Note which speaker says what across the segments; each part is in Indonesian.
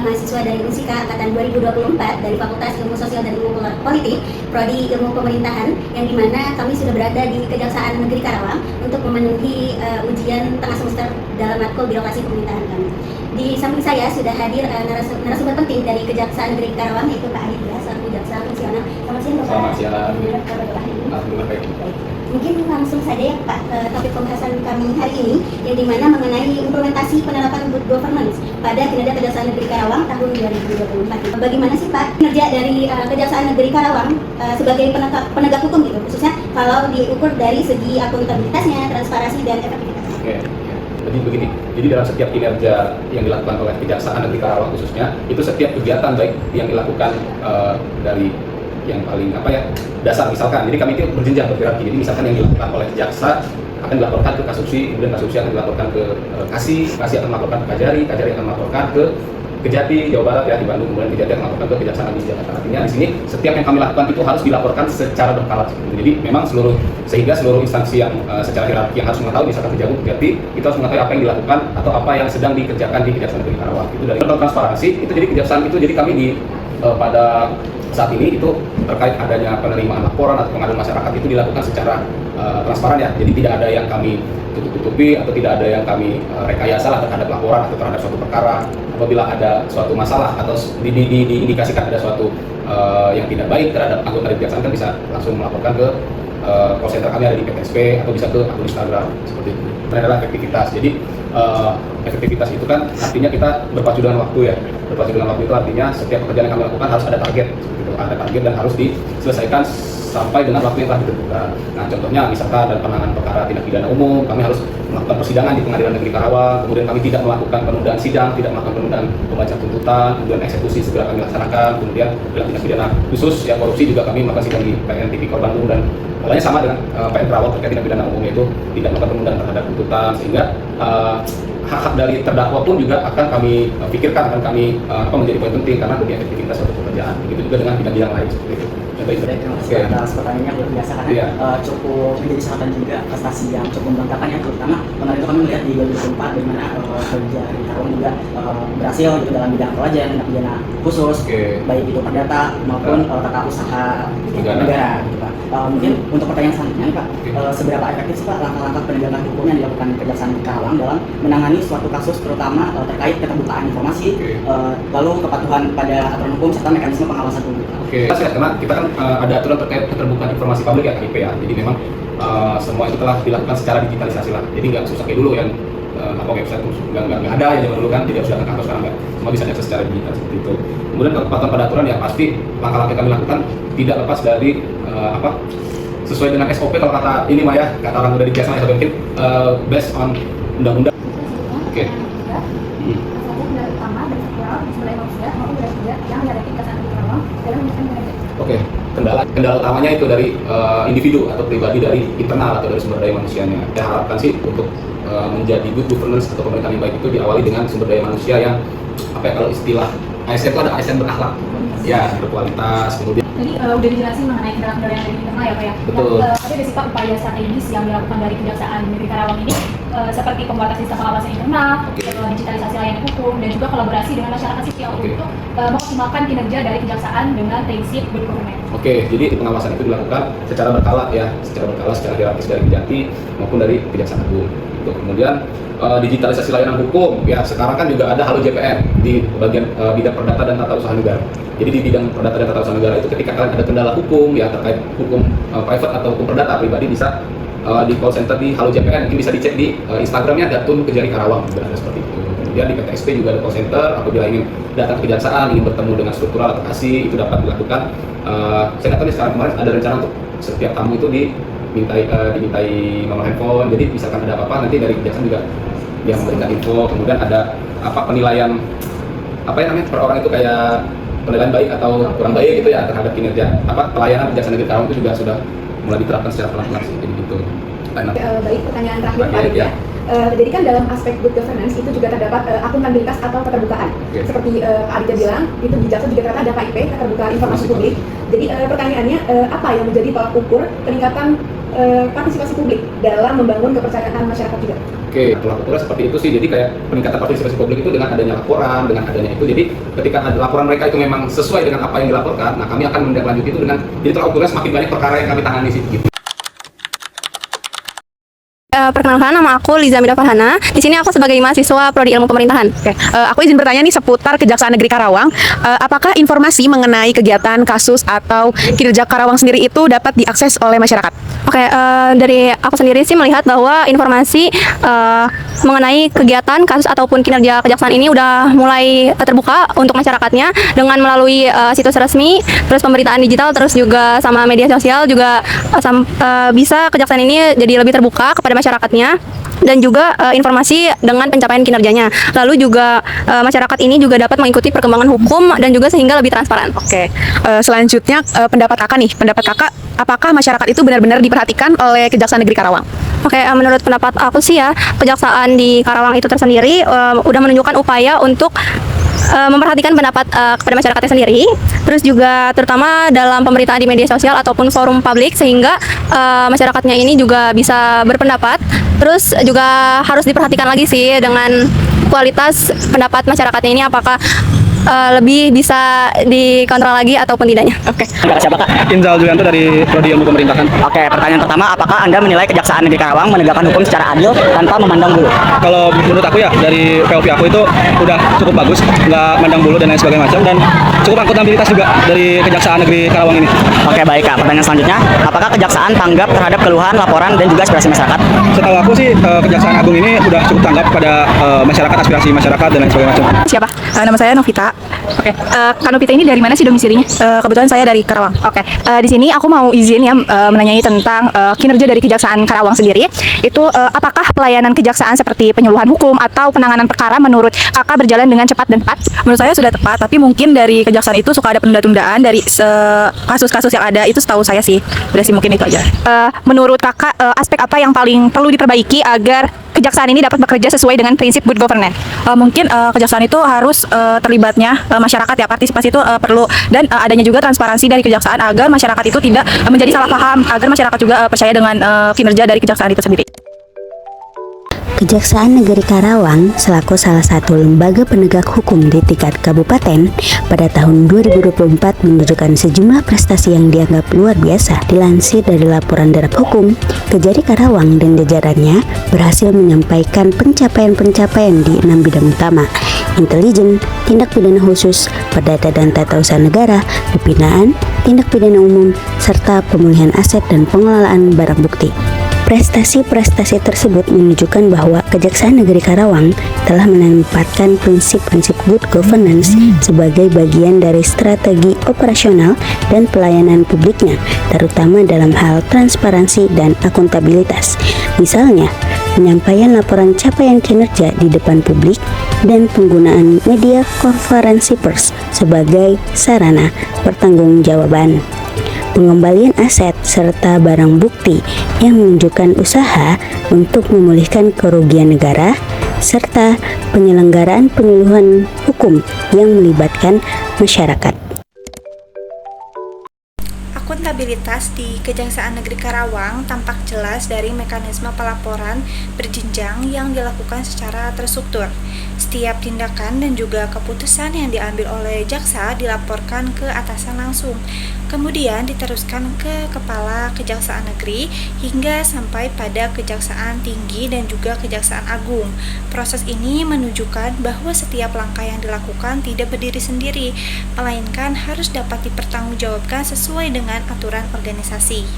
Speaker 1: mahasiswa dari Unsika angkatan 2024 dari Fakultas Ilmu Sosial dan Ilmu Politik, Prodi Ilmu Pemerintahan, yang dimana kami sudah berada di Kejaksaan Negeri Karawang untuk memenuhi ujian tengah semester dalam matkul birokrasi pemerintahan kami. Di samping saya sudah hadir narasumber penting dari Kejaksaan Negeri Karawang, yaitu Pak Aditya, selaku jaksa fungsional. Selamat siang, Bapak.
Speaker 2: Selamat siang.
Speaker 1: Alhamdulillah baik. Mungkin langsung saja ya Pak, topik pembahasan kami hari ini, yang dimana mengenai implementasi penerapan good governance pada kinerja Kejaksaan Negeri Karawang tahun 2024. Bagaimana sih Pak kinerja dari Kejaksaan Negeri Karawang sebagai penegak hukum gitu, khususnya kalau diukur dari segi akuntabilitasnya, transparansi dan efektivitasnya?
Speaker 2: Oke. Jadi begini, jadi dalam setiap kinerja yang dilakukan oleh Kejaksaan Negeri Karawang khususnya, itu setiap kegiatan baik yang dilakukan dari yang paling dasar, misalkan, jadi kami itu berjenjang berhierarki. Jadi misalkan yang dilakukan oleh jaksa akan dilaporkan ke Kasubsi, kemudian Kasubsi akan dilaporkan ke Kasih akan melaporkan ke Kajari akan melaporkan ke Kejati Jawa Barat ya di Bandung, kemudian Kejati akan melaporkan ke Kejaksaan di Jakarta. Artinya di sini setiap yang kami lakukan itu harus dilaporkan secara berkala. Jadi memang sehingga seluruh instansi yang secara hierarki yang harus mengetahui, misalkan Kejagung, Kejati, kita harus mengetahui apa yang dilakukan atau apa yang sedang dikerjakan di Kejaksaan Negeri Karawang. Itu dari transparansi itu, jadi kejaksaan itu, jadi kami pada saat ini itu terkait adanya penerimaan laporan atau pengaduan masyarakat itu dilakukan secara transparan ya. Jadi tidak ada yang kami tutup-tutupi atau tidak ada yang kami rekayasa lah terhadap laporan atau terhadap suatu perkara. Apabila ada suatu masalah atau diindikasikan ada suatu yang tidak baik terhadap anggota kejaksaan, kan bisa langsung melaporkan ke call center kami ada di PTSP atau bisa ke akun Instagram seperti itu. Ini adalah efektivitas. Jadi efektivitas itu kan artinya kita berpacu dengan waktu ya. Berpacu dengan waktu itu artinya setiap pekerjaan yang kami lakukan harus ada target, gitu. Ada target dan harus diselesaikan sampai dengan waktu yang telah ditentukan. Nah, contohnya misalkan dalam penanganan perkara tindak pidana umum, kami harus melakukan persidangan di Pengadilan Negeri Karawang, kemudian kami tidak melakukan penundaan sidang, tidak melakukan penundaan pembacaan tuntutan, kemudian eksekusi segera kami laksanakan, kemudian dalam tindak pidana khusus yang korupsi juga kami melakukan sidang di PN Tipikor Bandung, dan halnya sama dengan PN Karawang terkait tindak pidana umum, itu tidak melakukan penundaan terhadap tuntutan, sehingga hak-hak dari terdakwa pun juga akan kami pikirkan, akan kami menjadi poin penting karena demi efektivitas suatu pekerjaan. Begitu juga dengan bidang-bidang lain seperti itu.
Speaker 3: Terima kasih atas pertanyaannya, luar biasa karena cukup menjadi sorotan juga prestasi yang cukup melengkapan ya, terutama kemarin itu kami melihat di 2024 di mana kerja di Karawang juga berhasil gitu dalam bidang pelajaran tindak pidana khusus, baik itu perdata maupun tata usaha negara gitu Pak. Mungkin untuk pertanyaan selanjutnya Pak, seberapa efektif sih Pak langkah-langkah penegakan hukum yang dilakukan Kejaksaan Karawang dalam menangani suatu kasus terutama terkait keterbukaan informasi, lalu kepatuhan pada aturan hukum serta mekanisme pengawasan publik?
Speaker 2: Karena kita kan ada aturan terkait keterbukaan informasi publik ya, KIP ya. Jadi memang semua itu telah dilakukan secara digitalisasi lah. Jadi nggak susah kayak dulu yang website nggak ada ya zaman dulu kan. Jadi harus datang kantor, sekarang nggak, semua bisa diakses secara digital seperti itu. Kemudian kepatuhan pada aturan ya pasti langkah-langkah kami lakukan tidak lepas dari sesuai dengan SOP kalau kata ini mah ya, kata orang udah di biasa SOP mungkin based on undang-undang. Oke. Oke, kendala utamanya itu dari individu atau pribadi, dari internal atau dari sumber daya manusianya. Saya harapkan sih untuk menjadi good governance atau pemerintahan yang baik itu diawali dengan sumber daya manusia yang kalau istilah ASN itu ada ASN berakhlak, ya berkualitas, kemudian.
Speaker 4: Jadi udah dijelasin mengenai kendala-kendala yang dari internal ya Pak ya.
Speaker 2: Betul.
Speaker 4: Tapi ada sih Pak upaya strategis yang dilakukan dari Kejaksaan Negeri Karawang ini seperti pembuatan sistem pengawasan internal, digitalisasi layanan hukum, dan juga kolaborasi dengan masyarakat sipil untuk mengoptimalkan kinerja dari kejaksaan dengan prinsip good governance.
Speaker 2: Oke, jadi pengawasan itu dilakukan secara berkala ya, secara hierarkis dari Kejati maupun dari Kejaksaan Agung. Kemudian digitalisasi layanan hukum ya, sekarang kan juga ada Halo JPN di bagian bidang perdata dan tata usaha negara. Jadi di bidang perdata dan tata usaha negara itu ketika kalian ada kendala hukum ya terkait hukum private atau hukum perdata pribadi, bisa di call center di Halo JPN, mungkin bisa dicek di Instagramnya Datun Kejari Karawang, juga ada seperti itu. Kemudian di PTSP juga ada call center, apabila ingin datang ke kejaksaan, ingin bertemu dengan struktural atau kasih, itu dapat dilakukan. Saya tahu nih sekarang kemarin ada rencana untuk setiap tamu itu dimintai nomor handphone, jadi misalkan ada apa-apa nanti dari kejaksaan juga yang memberikan info. Kemudian ada penilaian per orang itu kayak penilaian baik atau kurang baik gitu ya terhadap kinerja pelayanan Kejaksaan Negeri Karawang itu juga sudah mulai diterapkan secara pelan-pelan sih, jadi gitu.
Speaker 5: Baik, pertanyaan terakhir Pak Aditya. Jadi kan dalam aspek good governance itu juga terdapat akuntabilitas atau keterbukaan. Seperti Pak Aditya bilang, itu di Jaksa juga ternyata ada KIP, keterbukaan informasi publik. Jadi pertanyaannya, apa yang menjadi tolak ukur peningkatan partisipasi publik dalam membangun kepercayaan masyarakat juga.
Speaker 2: Oke, laporan seperti itu sih. Jadi kayak peningkatan partisipasi publik itu dengan adanya laporan, dengan adanya itu. Jadi ketika ada laporan mereka itu memang sesuai dengan apa yang dilaporkan, nah kami akan menindaklanjuti itu dengan. Jadi terukurnya semakin banyak perkara yang kami tangani sih. Gitu.
Speaker 6: Perkenalkan, nama aku Liza Mida Farhana. Di sini aku sebagai mahasiswa Prodi Ilmu Pemerintahan.
Speaker 7: Oke, aku izin bertanya nih seputar Kejaksaan Negeri Karawang. Apakah informasi mengenai kegiatan, kasus, atau kinerja Karawang sendiri itu dapat diakses oleh masyarakat?
Speaker 6: Oke, dari aku sendiri sih melihat bahwa informasi mengenai kegiatan, kasus ataupun kinerja kejaksaan ini udah mulai terbuka untuk masyarakatnya dengan melalui situs resmi, terus pemberitaan digital, terus juga sama media sosial juga bisa kejaksaan ini jadi lebih terbuka kepada masyarakatnya, dan juga informasi dengan pencapaian kinerjanya. Lalu juga masyarakat ini juga dapat mengikuti perkembangan hukum dan juga sehingga lebih transparan.
Speaker 7: Oke, selanjutnya pendapat kakak nih. Pendapat kakak, apakah masyarakat itu benar-benar diperhatikan oleh Kejaksaan Negeri Karawang?
Speaker 6: Oke, menurut pendapat aku sih ya, Kejaksaan di Karawang itu tersendiri udah menunjukkan upaya untuk memperhatikan pendapat kepada masyarakatnya sendiri, terus juga terutama dalam pemberitaan di media sosial ataupun forum publik, sehingga masyarakatnya ini juga bisa berpendapat. Terus juga harus diperhatikan lagi sih dengan kualitas pendapat masyarakatnya ini, apakah lebih bisa dikontrol lagi ataupun tidaknya.
Speaker 7: Oke.
Speaker 3: Siapa Kak?
Speaker 8: Inzal Julianto dari Prodi Ilmu Pemerintahan.
Speaker 3: Oke, pertanyaan pertama, apakah Anda menilai Kejaksaan Negeri Karawang menegakkan hukum secara adil tanpa memandang bulu?
Speaker 8: Kalau menurut aku ya, dari POV aku itu udah cukup bagus, nggak mandang bulu dan lain sebagainya macam, dan cukup akuntabilitas juga dari Kejaksaan Negeri Karawang ini.
Speaker 3: Oke, baik Kak. Pertanyaan selanjutnya, apakah Kejaksaan tanggap terhadap keluhan, laporan, dan juga aspirasi masyarakat?
Speaker 8: Setahu aku sih, Kejaksaan Agung ini udah cukup tanggap pada masyarakat, aspirasi masyarakat dan lain sebagainya macam.
Speaker 7: Siapa? Nama saya Novita. Oke, Kak Novita ini dari mana sih domisilinya? Kebetulan saya dari Karawang. Oke, di sini aku mau izin ya menanyai tentang kinerja dari Kejaksaan Karawang sendiri. Itu apakah pelayanan kejaksaan seperti penyuluhan hukum atau penanganan perkara menurut kakak berjalan dengan cepat dan tepat?
Speaker 9: Menurut saya sudah tepat, tapi mungkin dari kejaksaan itu suka ada penunda-tundaan dari kasus-kasus yang ada. Itu setahu saya sih. Udah sih, mungkin itu aja.
Speaker 7: Menurut kakak, aspek apa yang paling perlu diperbaiki agar kejaksaan ini dapat bekerja sesuai dengan prinsip good governance?
Speaker 9: Mungkin kejaksaan itu harus terlibatnya masyarakat ya, partisipasi itu perlu, dan adanya juga transparansi dari kejaksaan agar masyarakat itu tidak menjadi salah paham, agar masyarakat juga percaya dengan kinerja dari kejaksaan itu sendiri.
Speaker 10: Kejaksaan Negeri Karawang selaku salah satu lembaga penegak hukum di tingkat kabupaten pada tahun 2024 menunjukkan sejumlah prestasi yang dianggap luar biasa. Dilansir dari laporan derap hukum, Kejari Karawang dan jajarannya berhasil menyampaikan pencapaian-pencapaian di 6 bidang utama: intelijen, tindak pidana khusus, perdata dan tata usaha negara, kepidaan, tindak pidana umum, serta pemulihan aset dan pengelolaan barang bukti. Prestasi-prestasi tersebut menunjukkan bahwa Kejaksaan Negeri Karawang telah menempatkan prinsip-prinsip good governance sebagai bagian dari strategi operasional dan pelayanan publiknya, terutama dalam hal transparansi dan akuntabilitas. Misalnya, penyampaian laporan capaian kinerja di depan publik dan penggunaan media konferensi pers sebagai sarana pertanggungjawaban. Pengembalian aset serta barang bukti yang menunjukkan usaha untuk memulihkan kerugian negara, serta penyelenggaraan penyuluhan hukum yang melibatkan masyarakat.
Speaker 11: Akuntabilitas di Kejaksaan Negeri Karawang tampak jelas dari mekanisme pelaporan berjenjang yang dilakukan secara terstruktur. Setiap tindakan dan juga keputusan yang diambil oleh jaksa dilaporkan ke atasan langsung, kemudian diteruskan ke Kepala Kejaksaan Negeri hingga sampai pada Kejaksaan Tinggi dan juga Kejaksaan Agung. Proses ini menunjukkan bahwa setiap langkah yang dilakukan tidak berdiri sendiri, melainkan harus dapat dipertanggungjawabkan sesuai dengan aturan organisasi.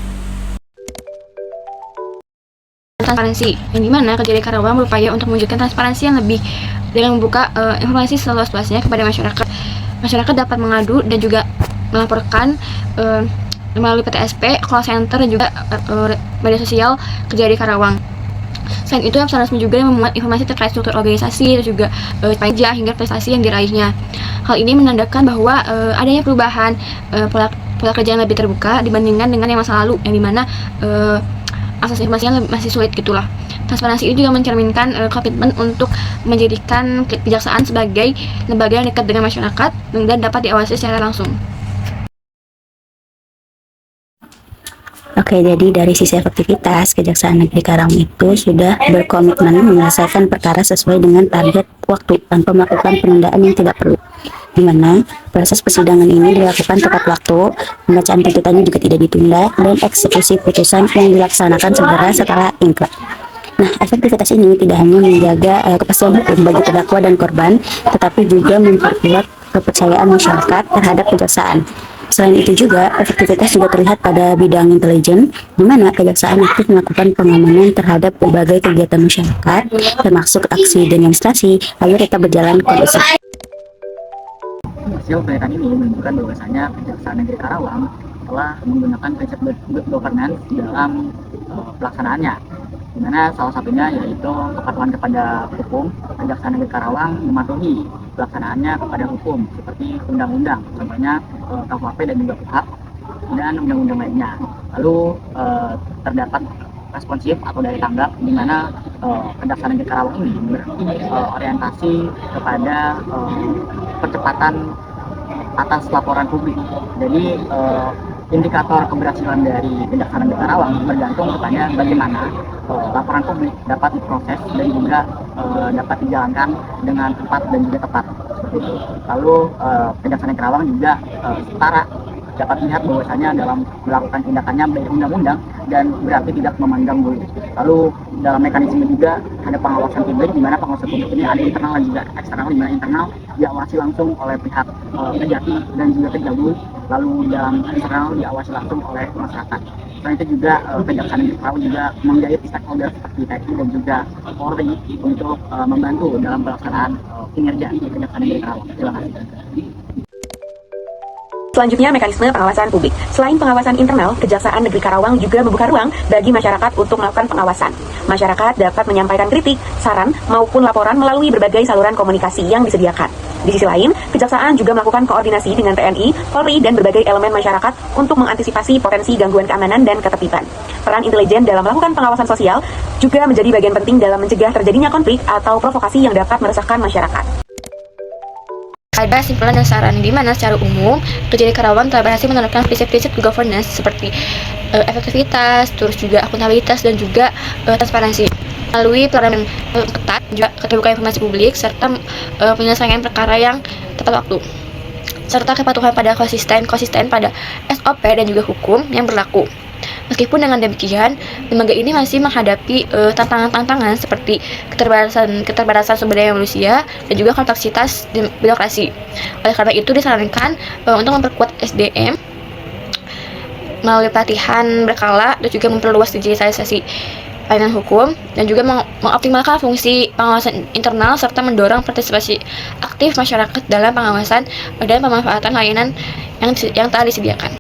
Speaker 6: Transparansi, yang dimana Kejari Karawang berupaya untuk mewujudkan transparansi yang lebih dengan membuka informasi seluas-luasnya kepada masyarakat. Masyarakat dapat mengadu dan juga melaporkan melalui PTSP, call center, dan juga media sosial Kejari Karawang. Selain itu, website resmi juga memuat informasi terkait struktur organisasi dan juga pajak hingga prestasi yang diraihnya. Hal ini menandakan bahwa adanya perubahan pola kerja yang lebih terbuka dibandingkan dengan yang masa lalu, yang dimana akses informasinya masih sulit gitulah. Transparansi ini juga mencerminkan komitmen untuk menjadikan kejaksaan sebagai lembaga yang dekat dengan masyarakat dan dapat diawasi secara langsung.
Speaker 10: Oke, jadi dari sisi efektivitas, Kejaksaan Negeri Karawang itu sudah berkomitmen menyelesaikan perkara sesuai dengan target waktu tanpa melakukan penundaan yang tidak perlu. Di mana proses persidangan ini dilakukan tepat waktu, pembacaan tuntutannya juga tidak ditunda, dan eksekusi putusan yang dilaksanakan segera setelah ingkrah. Nah, efektivitas ini tidak hanya menjaga kepastian hukum bagi terdakwa dan korban, tetapi juga memperkuat kepercayaan masyarakat terhadap kejaksaan. Selain itu juga, efektivitas juga terlihat pada bidang intelijen, di mana kejaksaan aktif melakukan pengamanan terhadap berbagai kegiatan masyarakat, termasuk aksi demonstrasi, agar tetap berjalan kondusif.
Speaker 3: Hasil penelitian ini menunjukkan bahwasanya Kejaksaan Negeri Karawang telah menggunakan prinsip good governance dalam pelaksanaannya, di mana salah satunya yaitu kepatuhan kepada hukum. Kejaksaan Negeri Karawang mematuhi pelaksanaannya kepada hukum seperti undang-undang, contohnya KUHP dan juga KUHAP dan undang-undang lainnya. Lalu terdapat responsif atau dari tanggap, di mana Kejaksaan Negeri Karawang ini berorientasi kepada percepatan atas laporan publik. Jadi indikator keberhasilan dari Kejaksaan Negeri Karawang bergantung kepada bagaimana laporan publik dapat diproses dan juga dapat dijalankan dengan cepat dan juga tepat. Lalu Kejaksaan Negeri Karawang juga setara dapat melihat bahwasanya dalam melakukan tindakannya dari undang-undang dan berarti tidak memandang bulu. Lalu dalam mekanisme juga ada pengawasan publik, di mana pengawasan publik ini ada internal dan juga eksternal, di mana internal diawasi langsung oleh pihak Kejati dan juga Kejagung, lalu dalam eksternal diawasi langsung oleh masyarakat. Selain itu juga Kejaksaan Negeri Karawang juga menggait stakeholder seperti TNI dan juga Polri untuk membantu dalam pelaksanaan kinerja Kejaksaan Negeri Karawang. Terima kasih.
Speaker 12: Selanjutnya, mekanisme pengawasan publik. Selain pengawasan internal, Kejaksaan Negeri Karawang juga membuka ruang bagi masyarakat untuk melakukan pengawasan. Masyarakat dapat menyampaikan kritik, saran, maupun laporan melalui berbagai saluran komunikasi yang disediakan. Di sisi lain, Kejaksaan juga melakukan koordinasi dengan TNI, Polri, dan berbagai elemen masyarakat untuk mengantisipasi potensi gangguan keamanan dan ketertiban. Peran intelijen dalam melakukan pengawasan sosial juga menjadi bagian penting dalam mencegah terjadinya konflik atau provokasi yang dapat meresahkan masyarakat.
Speaker 6: Ada simpulan dan saran di mana secara umum Kejaksaan Karawang telah berhasil menerapkan prinsip-prinsip good governance seperti efektivitas, terus juga akuntabilitas dan juga transparansi melalui pelayanan ketat, juga keterbukaan informasi publik serta penyelesaian perkara yang tepat waktu, serta kepatuhan pada konsisten pada SOP dan juga hukum yang berlaku. Meskipun dengan demikian, lembaga ini masih menghadapi tantangan-tantangan seperti keterbatasan sumber daya manusia dan juga kompleksitas birokrasi. Oleh karena itu disarankan untuk memperkuat SDM melalui pelatihan berkala dan juga memperluas digitalisasi layanan hukum dan juga mengoptimalkan fungsi pengawasan internal serta mendorong partisipasi aktif masyarakat dalam pengawasan dan pemanfaatan layanan yang telah disediakan.